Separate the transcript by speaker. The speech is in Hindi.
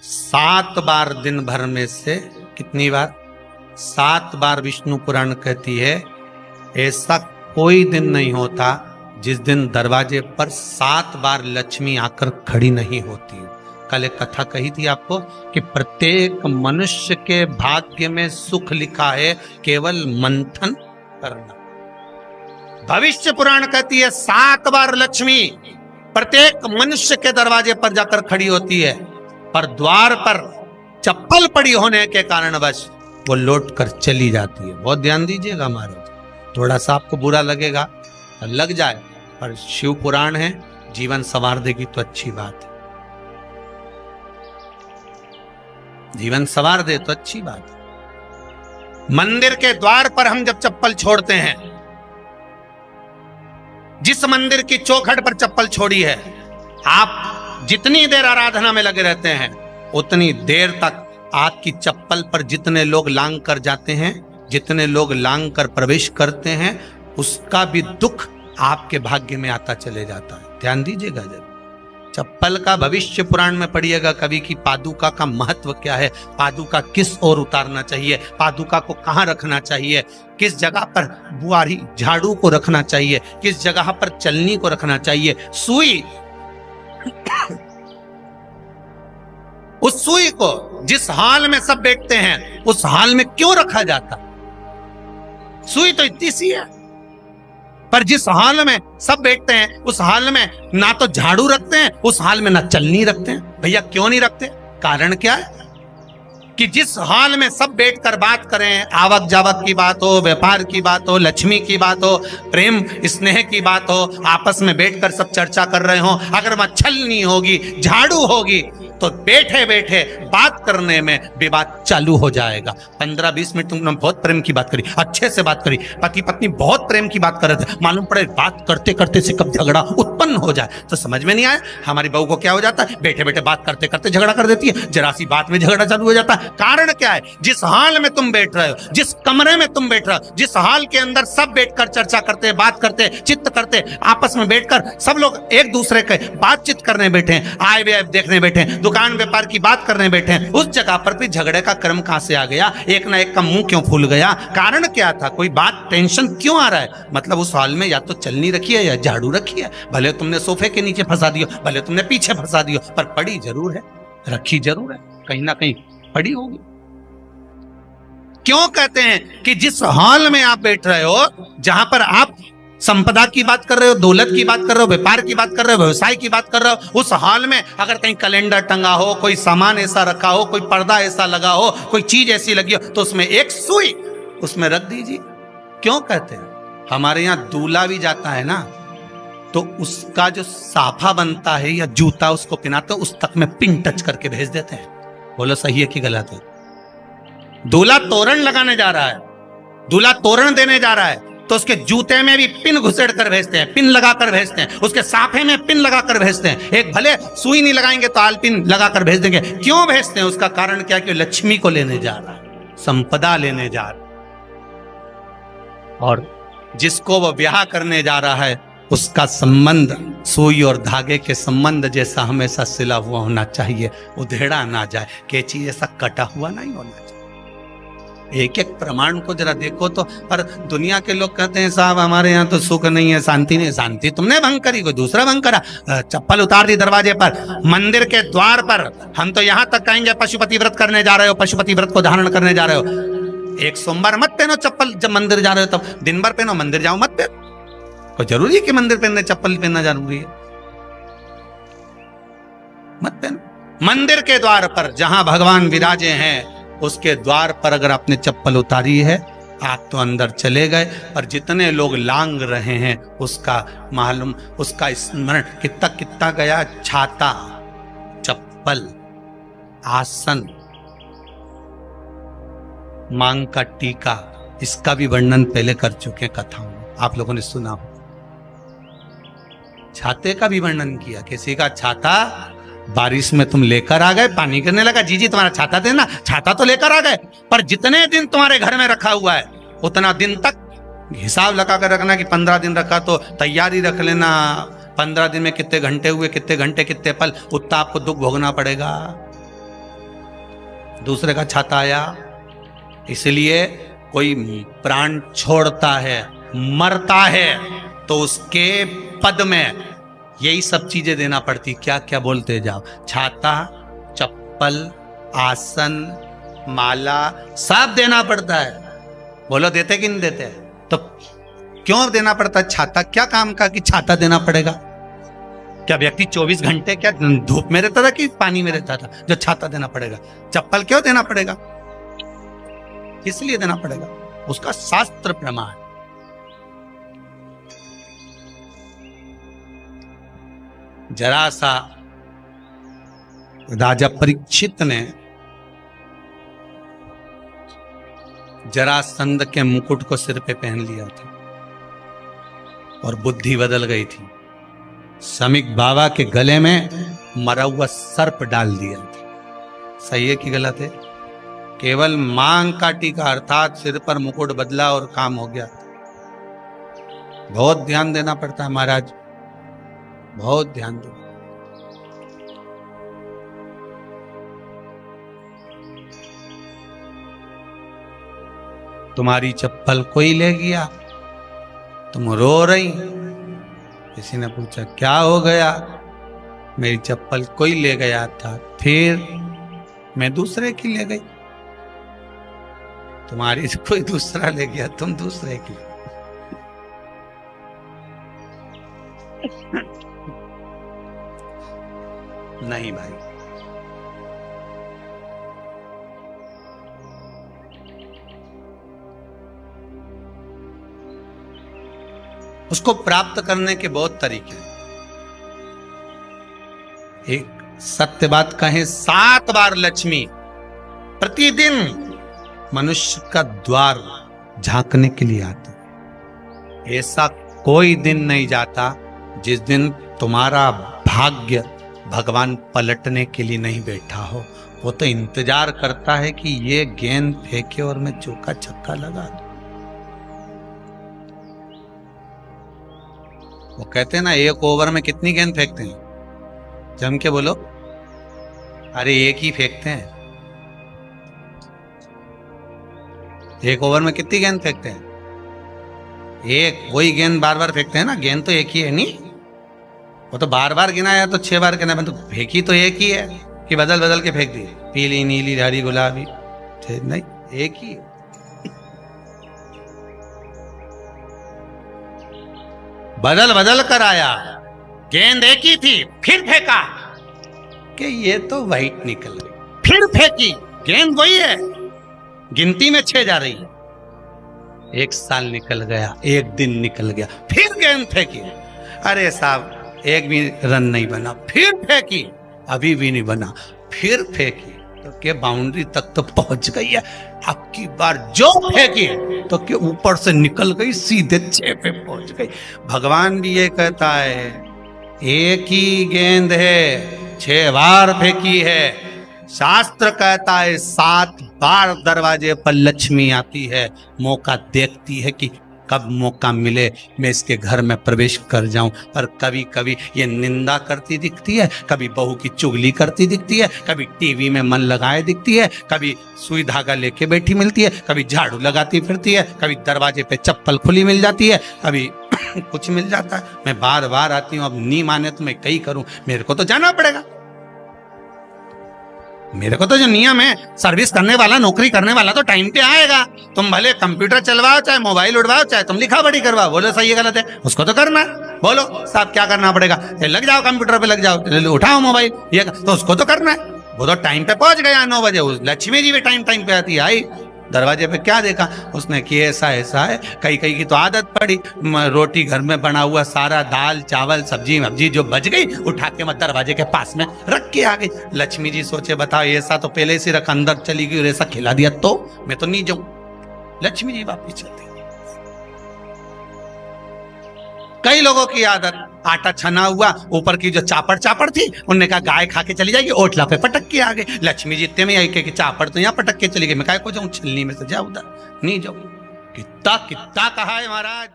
Speaker 1: 7 बार दिन भर में से, कितनी बार? 7 बार विष्णु पुराण कहती है ऐसा कोई दिन नहीं होता जिस दिन दरवाजे पर 7 बार लक्ष्मी आकर खड़ी नहीं होती। कल एक कथा कही थी आपको कि प्रत्येक मनुष्य के भाग्य में सुख लिखा है, केवल मंथन करना। भविष्य पुराण कहती है 7 बार लक्ष्मी प्रत्येक मनुष्य के दरवाजे पर जाकर खड़ी होती है, पर द्वार पर चप्पल पड़ी होने के कारणवश वो लौट कर चली जाती है। बहुत ध्यान दीजिएगा महाराज, थोड़ा सा आपको बुरा लगेगा, लग जाए, पर शिव पुराण है, जीवन संवार देगी तो अच्छी बात है, जीवन संवार दे तो अच्छी बात है। मंदिर के द्वार पर हम जब चप्पल छोड़ते हैं, जिस मंदिर की चौखट पर चप्पल छोड़ी है, आप जितनी देर आराधना में लगे रहते हैं उतनी देर तक आपकी चप्पल पर जितने लोग लांग कर जाते हैं, जितने लोग लांग कर प्रवेश करते हैं, उसका भी दुख आपके भाग्य में आता चले जाता है। ध्यान दीजिएगा जरूर। चप्पल का भविष्य पुराण में पढ़िएगा कभी कि पादुका का महत्व क्या है, पादुका किस ओर उतारना चाहिए, पादुका को कहाँ रखना चाहिए, किस जगह पर बुआरी झाड़ू को रखना चाहिए, किस जगह पर चलनी को रखना चाहिए, सुई उस सुई को जिस हाल में सब बैठते हैं उस हाल में क्यों रखा जाता? सुई तो इतनी सी है, पर जिस हाल में सब बैठते हैं उस हाल में ना तो झाड़ू रखते हैं, उस हाल में ना चलनी रखते हैं। भैया क्यों नहीं रखते? कारण क्या है कि जिस हाल में सब बैठकर बात करें, आवक जावक की बात हो, व्यापार की बात हो, लक्ष्मी की बात हो, प्रेम स्नेह की बात हो, आपस में बैठकर सब चर्चा कर रहे हो, अगर वहां छलनी होगी, झाड़ू होगी तो बैठे बैठे बात करने में विवाद चालू हो जाएगा। 15-20 मिनट तुमने बहुत प्रेम की बात करी, अच्छे से बात करी, पति पत्नी बहुत प्रेम की बात कर रहे थे, मालूम पड़े बात करते करते से कब झगड़ा उत्पन्न हो जाए तो समझ में नहीं आया। हमारी बहू को क्या हो जाता है, बैठे बैठे बात करते करते झगड़ा कर देती है, जरा सी बात में झगड़ा चालू हो जाता है। कारण क्या है? जिस हाल में तुम बैठ रहे हो, जिस कमरे में तुम बैठ रहे हो, जिस हाल के अंदर सब बैठकर चर्चा करते, बात करते, चित्त करते, आपस में बैठकर सब लोग एक दूसरे के बातचीत करने बैठे हैं, आए व्यय देखने बैठे हैं, दुकान व्यापार की बात करने बैठे हैं, उस जगह पर भी झगड़े का क्रम कहां से आ गया? एक ना एक का मुंह क्यों फूल गया? कारण क्या था? कोई बात टेंशन क्यों आ रहा है? मतलब उस हाल में या तो चलनी रखी है या झाड़ू रखी है, भले तुमने सोफे के नीचे फंसा दियो, भले तुमने पीछे फंसा दियो, पर पड़ी जरूर है, रखी जरूर है, कहीं ना कहीं पड़ी होगी। क्यों कहते हैं कि जिस हाल में आप बैठ रहे हो, जहां पर आप संपदा की बात कर रहे हो, दौलत की बात कर रहे हो, व्यापार की बात कर रहे हो, व्यवसाय की बात कर रहे हो, उस हाल में अगर कहीं कैलेंडर टंगा हो, कोई सामान ऐसा रखा हो, कोई पर्दा ऐसा लगा हो, कोई चीज ऐसी लगी हो, तो उसमें एक सुई उसमें रख दीजिए। क्यों कहते हैं? हमारे यहाँ दूल्हा भी जाता है ना, तो उसका जो साफा बनता है या जूता उसको पहनाते हैं, उस तक में पिन टच करके भेज देते हैं। बोलो सही है कि गलत है? दूल्हा तोरण लगाने जा रहा है, दूल्हा तोरण देने जा रहा है, तो उसके जूते में भी पिन घुसेड़ कर भेजते हैं, पिन लगा कर भेजते हैं, उसके साफे में पिन लगा कर भेजते हैं। एक भले सुई नहीं लगाएंगे तो आल पिन लगा कर भेज देंगे। क्यों भेजते हैं? उसका कारण क्या? कि लक्ष्मी को लेने जा रहा है, संपदा लेने जा रहा है, और जिसको वो ब्याह करने जा रहा है उसका संबंध सुई और धागे के संबंध जैसा हमेशा सिला हुआ होना चाहिए, उधेड़ा ना जाए, कैची ऐसा कटा हुआ नहीं होना चाहिए। एक एक प्रमाण को जरा देखो तो। पर दुनिया के लोग कहते हैं साहब हमारे यहाँ तो सुख नहीं है, शांति नहीं। शांति तुमने भंग करी, कोई दूसरा भंग करा। चप्पल उतार दी दरवाजे पर, मंदिर के द्वार पर। हम तो यहाँ तक कहेंगे पशुपति व्रत करने जा रहे हो, पशुपति व्रत को धारण करने जा रहे हो, एक सोमवार मत पहनो चप्पल। जब मंदिर जा रहे हो तब दिन भर पहनो, मंदिर जाओ मत पहनो। कोई जरूरी है कि मंदिर पहनने चप्पल पहनना जरूरी है? मत पहनो। मंदिर के द्वार पर जहां भगवान विराजे हैं उसके द्वार पर अगर आपने चप्पल उतारी है, आप तो अंदर चले गए, पर जितने लोग लांग रहे हैं उसका मालूम, उसका स्मरण कितना कितना गया। छाता, चप्पल, आसन, मांग का टीका, इसका भी वर्णन पहले कर चुके कथाओं में, आप लोगों ने सुना हो। छाते का भी वर्णन किया। किसी का छाता बारिश में तुम लेकर आ गए, पानी गिरने लगा, जी तुम्हारा छाता देना, छाता तो लेकर आ गए, पर जितने दिन तुम्हारे घर में रखा हुआ है उतना दिन तक हिसाब लगा कर रखना कि 15 दिन रखा तो तैयारी रख लेना। 15 दिन में कितने घंटे हुए, कितने घंटे कितने पल, उतना आपको दुख भोगना पड़ेगा। दूसरे का छाता आया। इसलिए कोई प्राण छोड़ता है, मरता है, तो उसके पद में यही सब चीजें देना पड़ती। क्या क्या बोलते जाओ, छाता, चप्पल, आसन, माला, सब देना पड़ता है। बोलो देते कि नहीं देते? तो क्यों देना पड़ता है? छाता क्या काम का कि छाता देना पड़ेगा? क्या व्यक्ति 24 घंटे क्या धूप में रहता था कि पानी में रहता था जो छाता देना पड़ेगा? चप्पल क्यों देना पड़ेगा? इसलिए देना पड़ेगा, उसका शास्त्र प्रमाण। जरा सा राजा परीक्षित ने जरासंध के मुकुट को सिर पे पहन लिया था और बुद्धि बदल गई थी। समीक बाबा के गले में मरा हुआ सर्प डाल दिया था। सही है कि गलत है? केवल मांग का टीका अर्थात सिर पर मुकुट बदला और काम हो गया। बहुत ध्यान देना पड़ता है महाराज, बहुत ध्यान दो। तुम्हारी चप्पल कोई ले गया, तुम रो रही। किसी ने पूछा क्या हो गया? मेरी चप्पल कोई ले गया था, फिर मैं दूसरे की ले गई। तुम्हारी कोई दूसरा ले गया, तुम दूसरे की। नहीं भाई, उसको प्राप्त करने के बहुत तरीके हैं। एक सत्य बात कहें, 7 बार लक्ष्मी प्रतिदिन मनुष्य का द्वार झांकने के लिए आती है। ऐसा कोई दिन नहीं जाता जिस दिन तुम्हारा भाग्य भगवान पलटने के लिए नहीं बैठा हो। वो तो इंतजार करता है कि ये गेंद फेंके और मैं चौका छक्का लगा दूं। वो कहते हैं ना, 1 ओवर में कितनी गेंद फेंकते हैं? जम के बोलो। अरे 1 ही फेंकते हैं। 1 ओवर में कितनी गेंद फेंकते हैं? 1। वही गेंद बार बार फेंकते हैं ना, गेंद तो 1 ही है नहीं। वो तो बार बार गिना या तो 6 बार गिना, तो फेंकी तो 1 ही है कि बदल बदल के फेंक दी, पीली नीली हरी गुलाबी? नहीं, 1 ही है। बदल बदल कर आया, गेंद 1 ही थी, फिर फेंका कि ये तो वाइट निकल गई, फिर फेंकी, गेंद वही है, गिनती में 6 जा रही है। 1 साल निकल गया, 1 दिन निकल गया, फिर गेंद फेंकी। अरे साहब 1 भी रन नहीं बना, फिर फेंकी, अभी भी नहीं बना, फिर फेंकी, तो के बाउंड्री तक तो पहुंच गई है। अब की बार जो फेंकी तो के ऊपर से निकल गई, सीधे 6 पे पहुंच गई। भगवान भी ये कहता है, 1 ही गेंद है, 6 बार फेंकी है। शास्त्र कहता है 7 बार दरवाजे पर लक्ष्मी आती है, मौका देखती है कि कब मौका मिले मैं इसके घर में प्रवेश कर जाऊं। पर कभी कभी ये निंदा करती दिखती है, कभी बहू की चुगली करती दिखती है, कभी टीवी में मन लगाए दिखती है, कभी सुई धागा लेके बैठी मिलती है, कभी झाड़ू लगाती फिरती है, कभी दरवाजे पे चप्पल खुली मिल जाती है, कभी कुछ मिल जाता है। मैं बार बार आती हूँ, अब नहीं माने तो मैं कहीं करूं, मेरे को तो जाना पड़ेगा। मेरे को तो जो नियम है, सर्विस करने वाला, नौकरी करने वाला तो टाइम पे आएगा। तुम भले कंप्यूटर चलवाओ, चाहे मोबाइल उड़वाओ, चाहे तुम लिखा पढ़ी करवाओ, बोलो सही है गलत है, उसको तो करना है। बोलो साहब क्या करना पड़ेगा? लग जाओ कंप्यूटर पे, लग जाओ, उठाओ मोबाइल, ये तो उसको तो करना है। वो तो टाइम पे पहुंच गया 9 बजे। लक्ष्मी जी भी टाइम पे आती है। आई दरवाजे पे क्या देखा उसने कि ऐसा ऐसा है। कई कई की तो आदत पड़ी, रोटी घर में बना हुआ सारा दाल चावल सब्जी वब्जी जो बच गई उठा के मैं दरवाजे के पास में रख के आ गई। लक्ष्मी जी सोचे बताओ, ऐसा तो पहले से रख, अंदर चली गई और ऐसा खिला दिया तो मैं तो नहीं जाऊं। लक्ष्मी जी वापिस चलती। कई लोगों की आदत, आटा छना हुआ, ऊपर की जो चापड़ थी उनने कहा गाय खा के चली जाएगी, ओटला पे पटक के आ गई। लक्ष्मी जी इतने में आई कि चापड़ तो यहाँ पटक के चली गई, मैं काय को जाऊं, छिलनी में से जा उधर नहीं जाऊं। कितना कितना कहा है महाराज।